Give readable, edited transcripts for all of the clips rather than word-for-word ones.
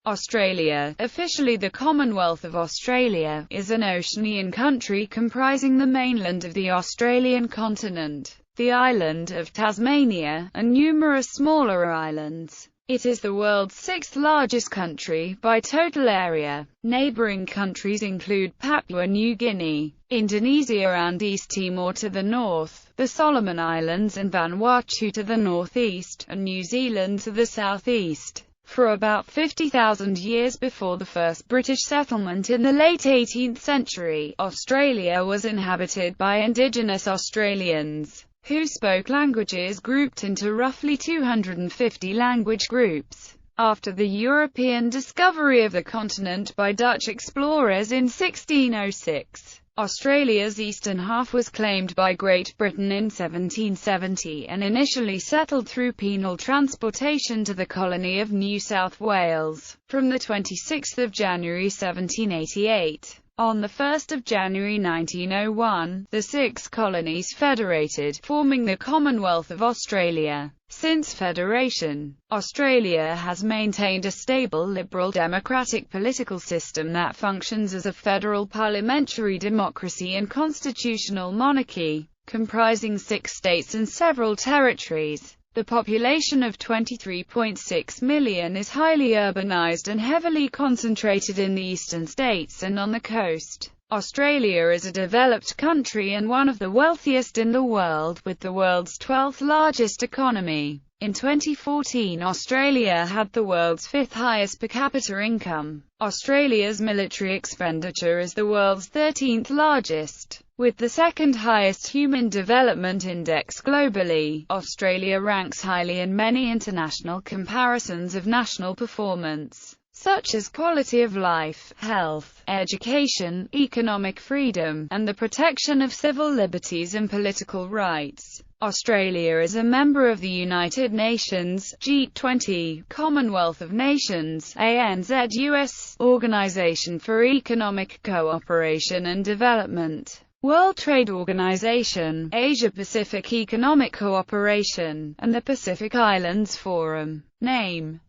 Australia, officially the Commonwealth of Australia, is an Oceanian country comprising the mainland of the Australian continent, the island of Tasmania, and numerous smaller islands. It is the world's sixth largest country by total area. Neighbouring countries include Papua New Guinea, Indonesia and East Timor to the north, the Solomon Islands and Vanuatu to the northeast, and New Zealand to the southeast. For about 50,000 years before the first British settlement in the late 18th century, Australia was inhabited by indigenous Australians, who spoke languages grouped into roughly 250 language groups. After the European discovery of the continent by Dutch explorers in 1606, Australia's eastern half was claimed by Great Britain in 1770 and initially settled through penal transportation to the colony of New South Wales. From 26 January 1788, on 1 January 1901, the 6 colonies federated, forming the Commonwealth of Australia. Since federation, Australia has maintained a stable liberal democratic political system that functions as a federal parliamentary democracy and constitutional monarchy, comprising 6 states and several territories. The population of 23.6 million is highly urbanized and heavily concentrated in the eastern states and on the coast. Australia is a developed country and one of the wealthiest in the world, with the world's 12th largest economy. In 2014, Australia had the world's 5th highest per capita income. Australia's military expenditure is the world's 13th largest, with the 2nd highest Human Development Index globally. Australia ranks highly in many international comparisons of national performance, such as quality of life, health, education, economic freedom, and the protection of civil liberties and political rights. Australia is a member of the United Nations, G20, Commonwealth of Nations, ANZ, US Organization for Economic Cooperation and Development, World Trade Organization, Asia-Pacific Economic Cooperation, and the Pacific Islands Forum.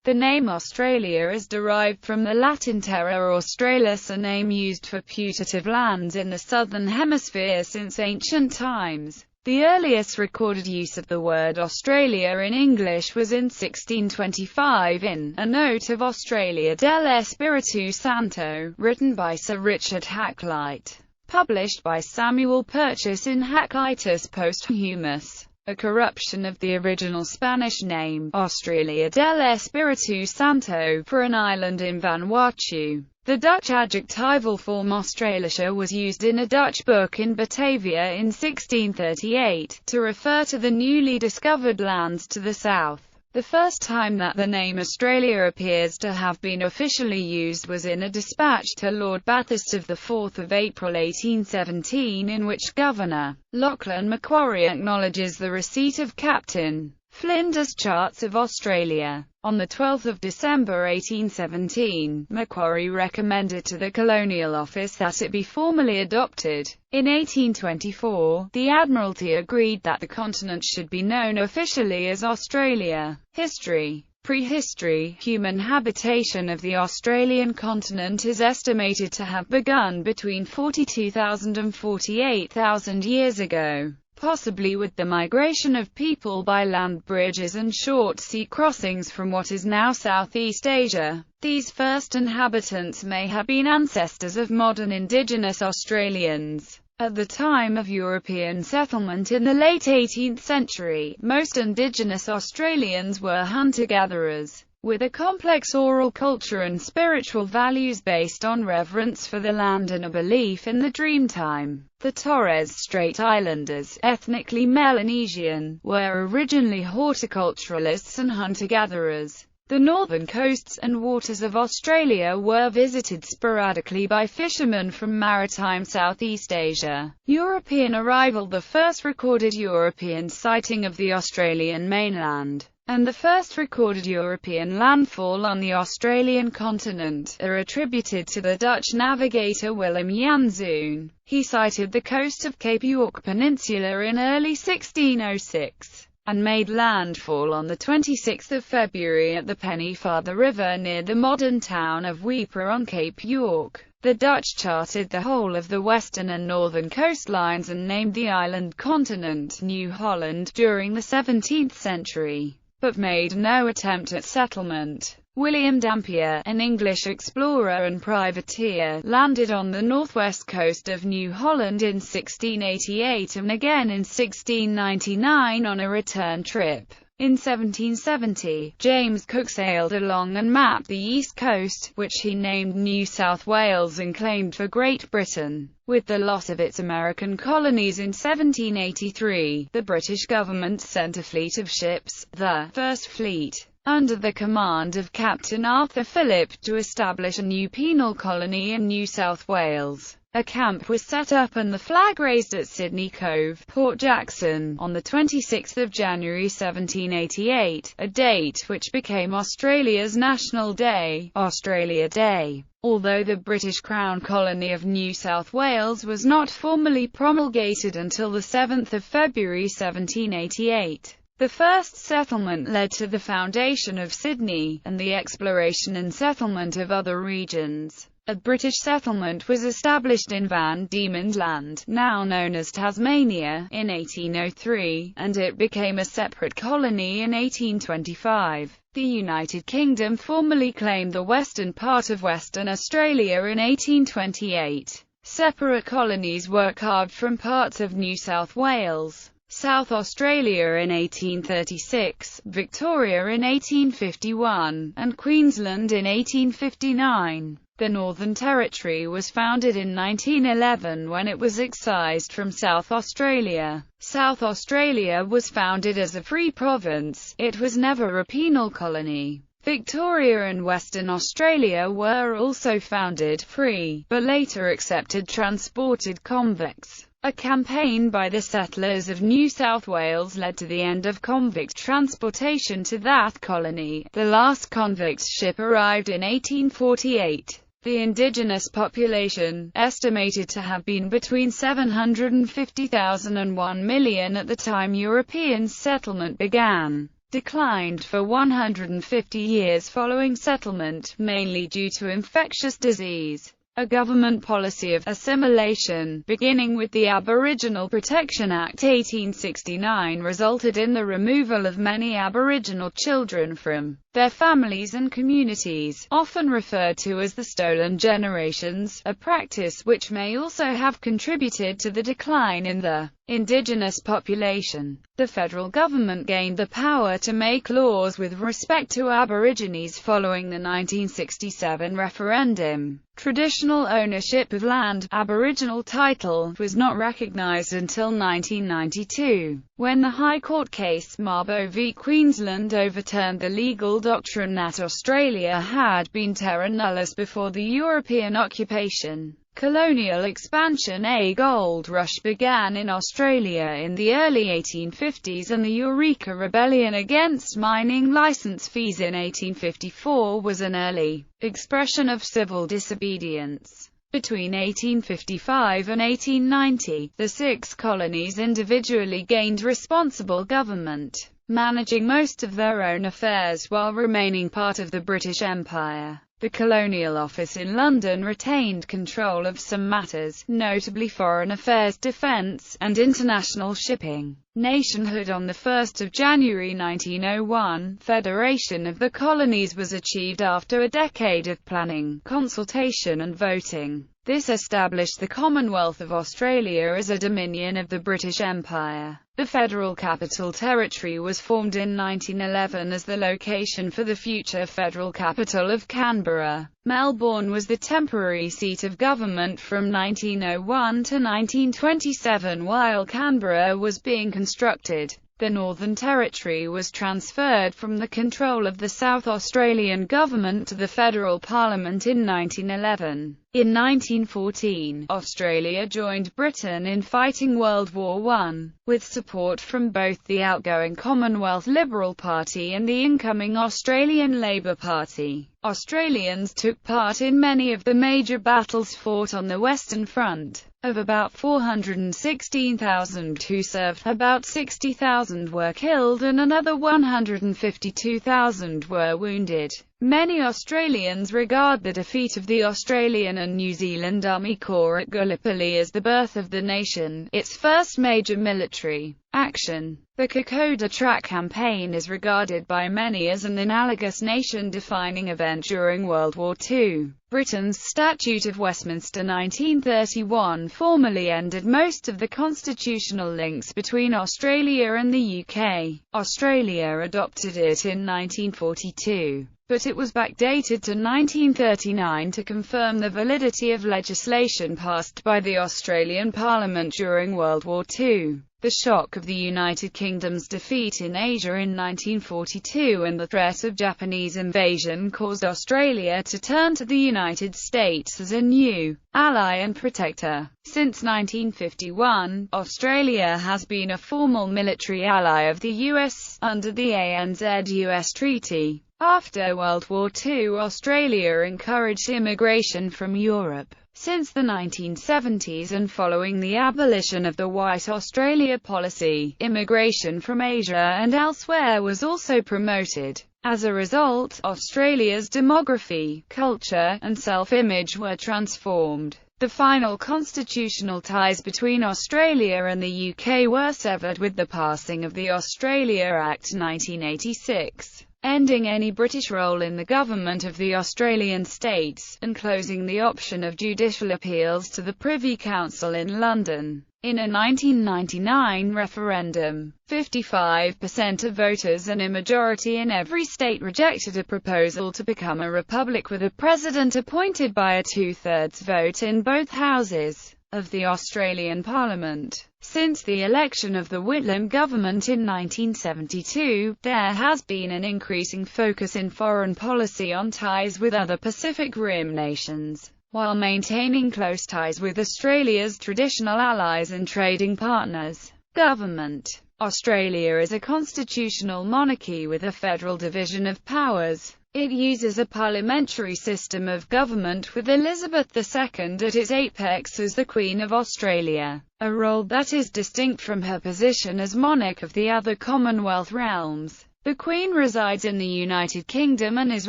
The name Australia is derived from the Latin terra australis, a name used for putative lands in the southern hemisphere since ancient times. The earliest recorded use of the word Australia in English was in 1625 in A Note of Australia del Espiritu Santo, written by Sir Richard Hakluyt, published by Samuel Purchas in Hakluytus Posthumus, a corruption of the original Spanish name, Australia del Espiritu Santo, for an island in Vanuatu. The Dutch adjectival form Australische was used in a Dutch book in Batavia in 1638, to refer to the newly discovered lands to the south. The first time that the name Australia appears to have been officially used was in a dispatch to Lord Bathurst of 4 April 1817, in which Governor Lachlan Macquarie acknowledges the receipt of Captain Flinders' charts of Australia. On 12 December 1817, Macquarie recommended to the Colonial Office that it be formally adopted. In 1824, the Admiralty agreed that the continent should be known officially as Australia. History. Prehistory. Human habitation of the Australian continent is estimated to have begun between 42,000 and 48,000 years ago, possibly with the migration of people by land bridges and short sea crossings from what is now Southeast Asia. These first inhabitants may have been ancestors of modern indigenous Australians. At the time of European settlement in the late 18th century, most indigenous Australians were hunter-gatherers, with a complex oral culture and spiritual values based on reverence for the land and a belief in the Dreamtime. The Torres Strait Islanders, ethnically Melanesian, were originally horticulturalists and hunter-gatherers. The northern coasts and waters of Australia were visited sporadically by fishermen from maritime Southeast Asia. European arrival. The first recorded European sighting of the Australian mainland, and the first recorded European landfall on the Australian continent, are attributed to the Dutch navigator Willem Janszoon. He sighted the coast of Cape York Peninsula in early 1606. and made landfall on 26 February at the Pennefather River near the modern town of Weiper on Cape York. The Dutch charted the whole of the western and northern coastlines and named the island continent New Holland during the 17th century, but made no attempt at settlement. William Dampier, an English explorer and privateer, landed on the northwest coast of New Holland in 1688 and again in 1699 on a return trip. In 1770, James Cook sailed along and mapped the east coast, which he named New South Wales and claimed for Great Britain. With the loss of its American colonies in 1783, the British government sent a fleet of ships, the First Fleet, under the command of Captain Arthur Phillip, to establish a new penal colony in New South Wales. A camp was set up and the flag raised at Sydney Cove, Port Jackson, on 26 January 1788, a date which became Australia's National Day, Australia Day. Although the British Crown colony of New South Wales was not formally promulgated until 7 February 1788. The first settlement led to the foundation of Sydney, and the exploration and settlement of other regions. A British settlement was established in Van Diemen's Land, now known as Tasmania, in 1803, and it became a separate colony in 1825. The United Kingdom formally claimed the western part of Western Australia in 1828. Separate colonies were carved from parts of New South Wales, South Australia in 1836, Victoria in 1851, and Queensland in 1859. The Northern Territory was founded in 1911 when it was excised from South Australia. South Australia was founded as a free province. It was never a penal colony. Victoria and Western Australia were also founded free, but later accepted transported convicts. A campaign by the settlers of New South Wales led to the end of convict transportation to that colony. The last convict ship arrived in 1848. The indigenous population, estimated to have been between 750,000 and 1 million at the time European settlement began, declined for 150 years following settlement, mainly due to infectious disease. A government policy of assimilation, beginning with the Aboriginal Protection Act 1869, resulted in the removal of many Aboriginal children from their families and communities, often referred to as the stolen generations, a practice which may also have contributed to the decline in the indigenous population. The federal government gained the power to make laws with respect to Aborigines following the 1967 referendum. Traditional ownership of land, Aboriginal title, was not recognized until 1992, when the High Court case Mabo v Queensland overturned the legal doctrine that Australia had been terra nullius before the European occupation. Colonial expansion. A gold rush began in Australia in the early 1850s, and the Eureka Rebellion against mining licence fees in 1854 was an early expression of civil disobedience. Between 1855 and 1890, the 6 colonies individually gained responsible government, managing most of their own affairs while remaining part of the British Empire. The Colonial Office in London retained control of some matters, notably foreign affairs, defence, and international shipping. Nationhood. On 1 January 1901, Federation of the Colonies was achieved after a decade of planning, consultation and voting. This established the Commonwealth of Australia as a dominion of the British Empire. The Federal Capital Territory was formed in 1911 as the location for the future federal capital of Canberra. Melbourne was the temporary seat of government from 1901 to 1927 while Canberra was being constructed. The Northern Territory was transferred from the control of the South Australian government to the Federal Parliament in 1911. In 1914, Australia joined Britain in fighting World War I, with support from both the outgoing Commonwealth Liberal Party and the incoming Australian Labor Party. Australians took part in many of the major battles fought on the Western Front. Of about 416,000 who served, about 60,000 were killed and another 152,000 were wounded. Many Australians regard the defeat of the Australian and New Zealand Army Corps at Gallipoli as the birth of the nation, its first major military action. The Kokoda Track campaign is regarded by many as an analogous nation-defining event during World War II. Britain's Statute of Westminster 1931 formally ended most of the constitutional links between Australia and the UK. Australia adopted it in 1942. But it was backdated to 1939 to confirm the validity of legislation passed by the Australian Parliament during World War II. The shock of the United Kingdom's defeat in Asia in 1942 and the threat of Japanese invasion caused Australia to turn to the United States as a new ally and protector. Since 1951, Australia has been a formal military ally of the US, under the ANZ-US Treaty. After World War II, Australia encouraged immigration from Europe. Since the 1970s and following the abolition of the White Australia policy, immigration from Asia and elsewhere was also promoted. As a result, Australia's demography, culture, and self-image were transformed. The final constitutional ties between Australia and the UK were severed with the passing of the Australia Act 1986. Ending any British role in the government of the Australian states, and closing the option of judicial appeals to the Privy Council in London. In a 1999 referendum, 55% of voters and a majority in every state rejected a proposal to become a republic with a president appointed by a two-thirds vote in both houses of the Australian Parliament. Since the election of the Whitlam government in 1972, there has been an increasing focus in foreign policy on ties with other Pacific Rim nations, while maintaining close ties with Australia's traditional allies and trading partners. Government. Australia is a constitutional monarchy with a federal division of powers. It uses a parliamentary system of government with Elizabeth II at its apex as the Queen of Australia, a role that is distinct from her position as monarch of the other Commonwealth realms. The Queen resides in the United Kingdom and is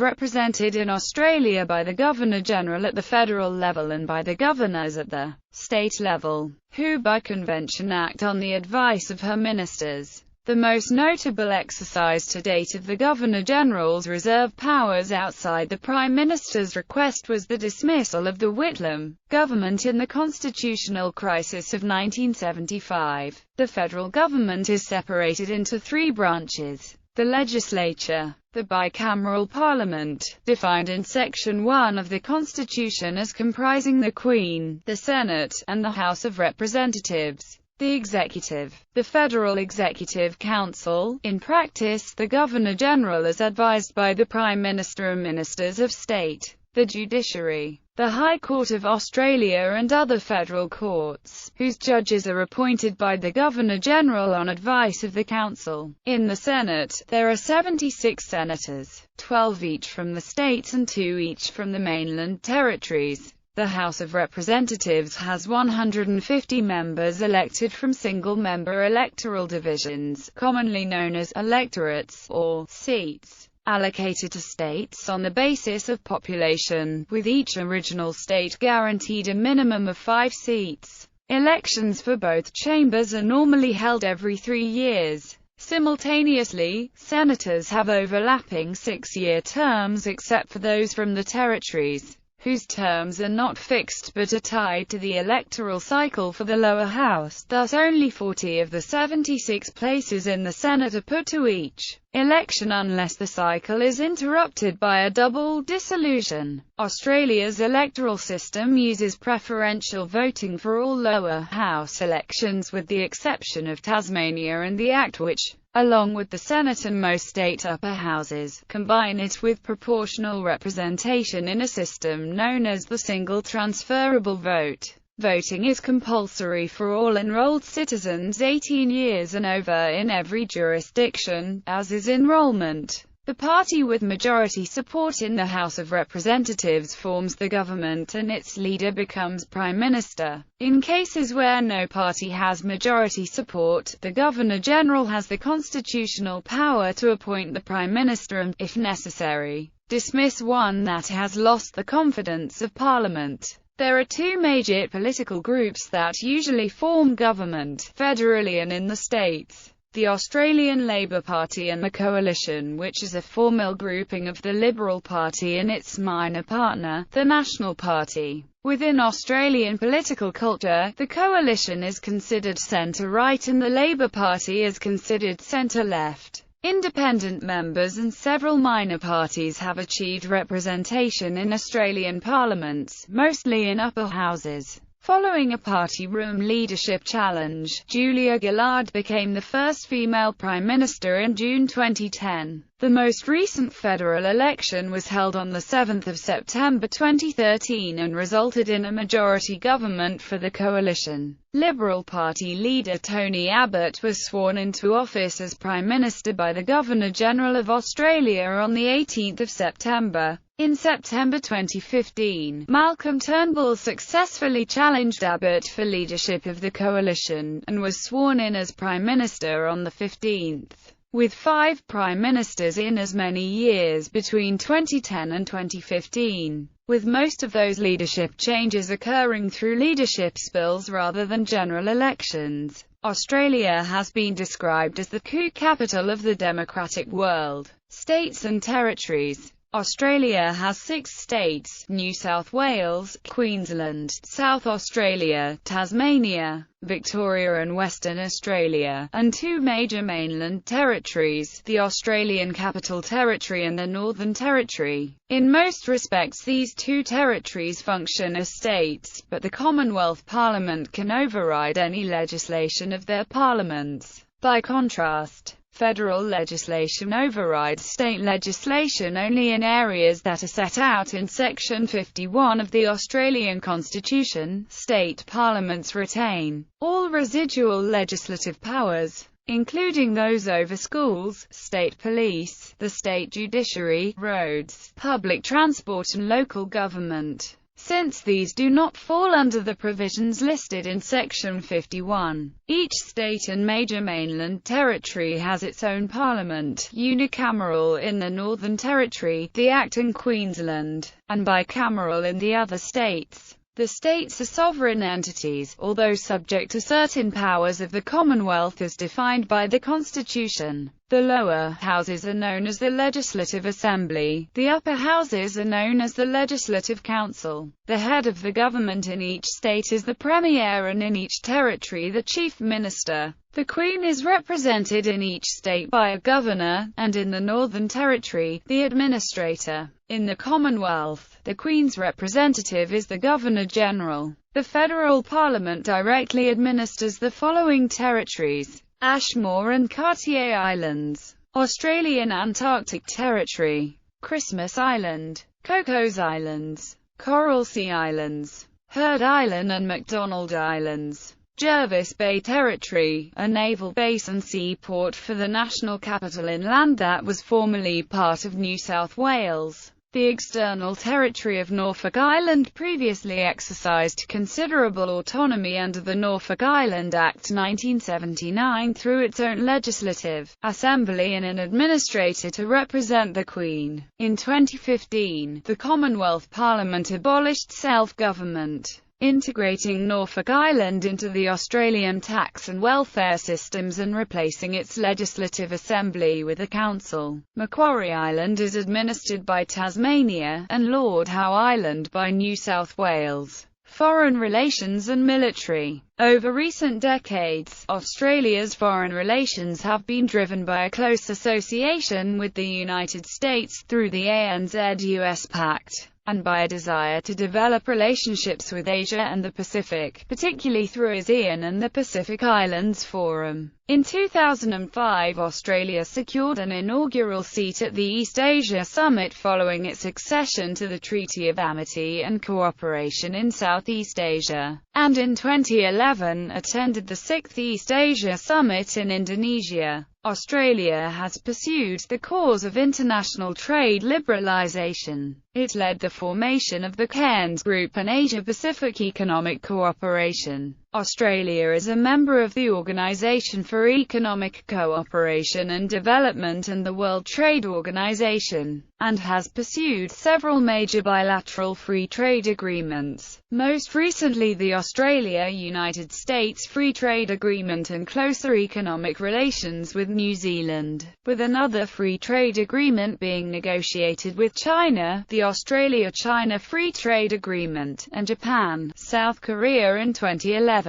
represented in Australia by the Governor-General at the federal level and by the governors at the state level, who by convention act on the advice of her ministers. The most notable exercise to date of the Governor-General's reserve powers outside the Prime Minister's request was the dismissal of the Whitlam government in the constitutional crisis of 1975. The federal government is separated into three branches: the legislature, the bicameral parliament, defined in Section 1 of the Constitution as comprising the Queen, the Senate, and the House of Representatives. The executive. The Federal Executive Council. In practice, the Governor-General is advised by the Prime Minister and Ministers of State. The judiciary. The High Court of Australia and other federal courts, whose judges are appointed by the Governor-General on advice of the Council. In the Senate, there are 76 senators, 12 each from the states and 2 each from the mainland territories. The House of Representatives has 150 members elected from single-member electoral divisions, commonly known as electorates, or seats, allocated to states on the basis of population, with each original state guaranteed a minimum of 5 seats. Elections for both chambers are normally held every 3 years. Simultaneously, senators have overlapping 6-year terms except for those from the territories, whose terms are not fixed but are tied to the electoral cycle for the lower house. Thus only 40 of the 76 places in the Senate are put to each election unless the cycle is interrupted by a double dissolution. Australia's electoral system uses preferential voting for all lower house elections with the exception of Tasmania and the Act which, along with the Senate and most state upper houses, combine it with proportional representation in a system known as the single transferable vote. Voting is compulsory for all enrolled citizens 18 years and over in every jurisdiction, as is enrollment. The party with majority support in the House of Representatives forms the government and its leader becomes Prime Minister. In cases where no party has majority support, the Governor-General has the constitutional power to appoint the Prime Minister and, if necessary, dismiss one that has lost the confidence of Parliament. There are two major political groups that usually form government, federally and in the states: the Australian Labor Party and the Coalition, which is a formal grouping of the Liberal Party and its minor partner, the National Party. Within Australian political culture, the Coalition is considered centre-right and the Labor Party is considered centre-left. Independent members and several minor parties have achieved representation in Australian parliaments, mostly in upper houses. Following a party room leadership challenge, Julia Gillard became the first female Prime Minister in June 2010. The most recent federal election was held on 7 September 2013 and resulted in a majority government for the Coalition. Liberal Party leader Tony Abbott was sworn into office as Prime Minister by the Governor-General of Australia on 18 September. In September 2015, Malcolm Turnbull successfully challenged Abbott for leadership of the Coalition, and was sworn in as Prime Minister on the 15th. With 5 Prime Ministers in as many years between 2010 and 2015, with most of those leadership changes occurring through leadership spills rather than general elections. Australia has been described as the coup capital of the democratic world. States and territories. Australia has 6 states: New South Wales, Queensland, South Australia, Tasmania, Victoria and Western Australia, and 2 major mainland territories, the Australian Capital Territory and the Northern Territory. In most respects these 2 territories function as states, but the Commonwealth Parliament can override any legislation of their parliaments. By contrast, federal legislation overrides state legislation only in areas that are set out in Section 51 of the Australian Constitution. State parliaments retain all residual legislative powers, including those over schools, state police, the state judiciary, roads, public transport and local government. Since these do not fall under the provisions listed in Section 51, each state and major mainland territory has its own parliament, unicameral in the Northern Territory, the Act in Queensland, and bicameral in the other states. The states are sovereign entities, although subject to certain powers of the Commonwealth as defined by the Constitution. The lower houses are known as the Legislative Assembly, the upper houses are known as the Legislative Council. The head of the government in each state is the Premier and in each territory the Chief Minister. The Queen is represented in each state by a governor, and in the Northern Territory, the Administrator. In the Commonwealth, the Queen's representative is the Governor-General. The federal parliament directly administers the following territories: Ashmore and Cartier Islands, Australian Antarctic Territory, Christmas Island, Cocos Islands, Coral Sea Islands, Heard Island and McDonald Islands, Jervis Bay Territory, a naval base and seaport for the national capital in land that was formerly part of New South Wales. The external territory of Norfolk Island previously exercised considerable autonomy under the Norfolk Island Act 1979 through its own legislative assembly and an administrator to represent the Queen. In 2015, the Commonwealth Parliament abolished self-government, integrating Norfolk Island into the Australian tax and welfare systems and replacing its legislative assembly with a council. Macquarie Island is administered by Tasmania, and Lord Howe Island by New South Wales. Foreign relations and military. Over recent decades, Australia's foreign relations have been driven by a close association with the United States through the ANZ-US Pact, and by a desire to develop relationships with Asia and the Pacific, particularly through ASEAN and the Pacific Islands Forum. In 2005, Australia secured an inaugural seat at the East Asia Summit following its accession to the Treaty of Amity and Cooperation in Southeast Asia, and in 2011 attended the 6th East Asia Summit in Indonesia. Australia has pursued the cause of international trade liberalisation. It led the formation of the Cairns Group and Asia-Pacific Economic Cooperation. Australia is a member of the Organisation for Economic Cooperation and Development and the World Trade Organization, and has pursued several major bilateral free trade agreements, most recently the Australia-United States Free Trade Agreement and closer economic relations with New Zealand, with another free trade agreement being negotiated with China, the Australia-China Free Trade Agreement, and Japan, South Korea in 2011.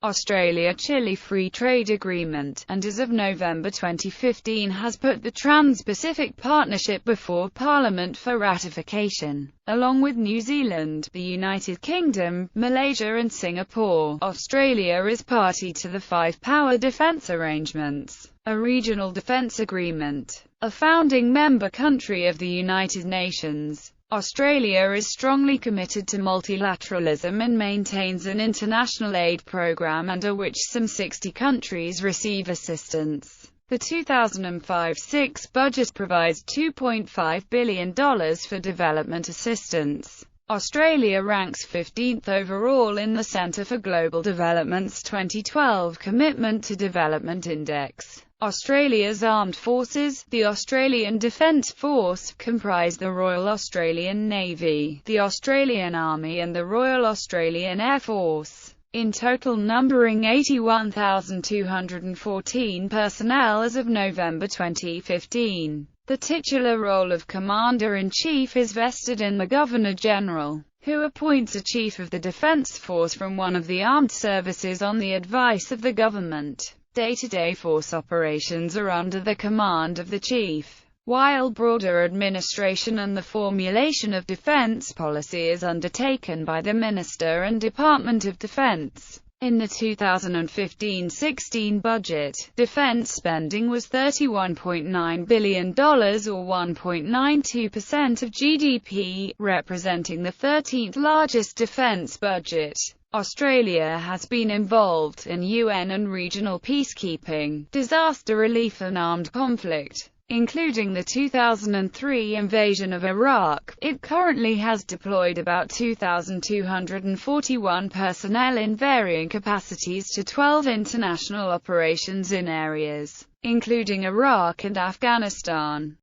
Australia-Chile Free Trade Agreement, and as of November 2015 has put the Trans-Pacific Partnership before Parliament for ratification. Along with New Zealand, the United Kingdom, Malaysia and Singapore, Australia is party to the Five Power Defence Arrangements, a regional defence agreement, a founding member country of the United Nations. Australia is strongly committed to multilateralism and maintains an international aid program under which some 60 countries receive assistance. The 2005-06 budget provides $2.5 billion for development assistance. Australia ranks 15th overall in the Centre for Global Development's 2012 Commitment to Development Index. Australia's armed forces, the Australian Defence Force, comprise the Royal Australian Navy, the Australian Army and the Royal Australian Air Force, in total numbering 81,214 personnel as of November 2015. The titular role of Commander-in-Chief is vested in the Governor-General, who appoints a Chief of the Defence Force from one of the armed services on the advice of the government. Day-to-day force operations are under the command of the Chief, while broader administration and the formulation of defence policy is undertaken by the Minister and Department of Defence. In the 2015-16 budget, defence spending was $31.9 billion or 1.92% of GDP, representing the 13th largest defence budget. Australia has been involved in UN and regional peacekeeping, disaster relief and armed conflict, including the 2003 invasion of Iraq. It currently has deployed about 2,241 personnel in varying capacities to 12 international operations in areas, including Iraq and Afghanistan.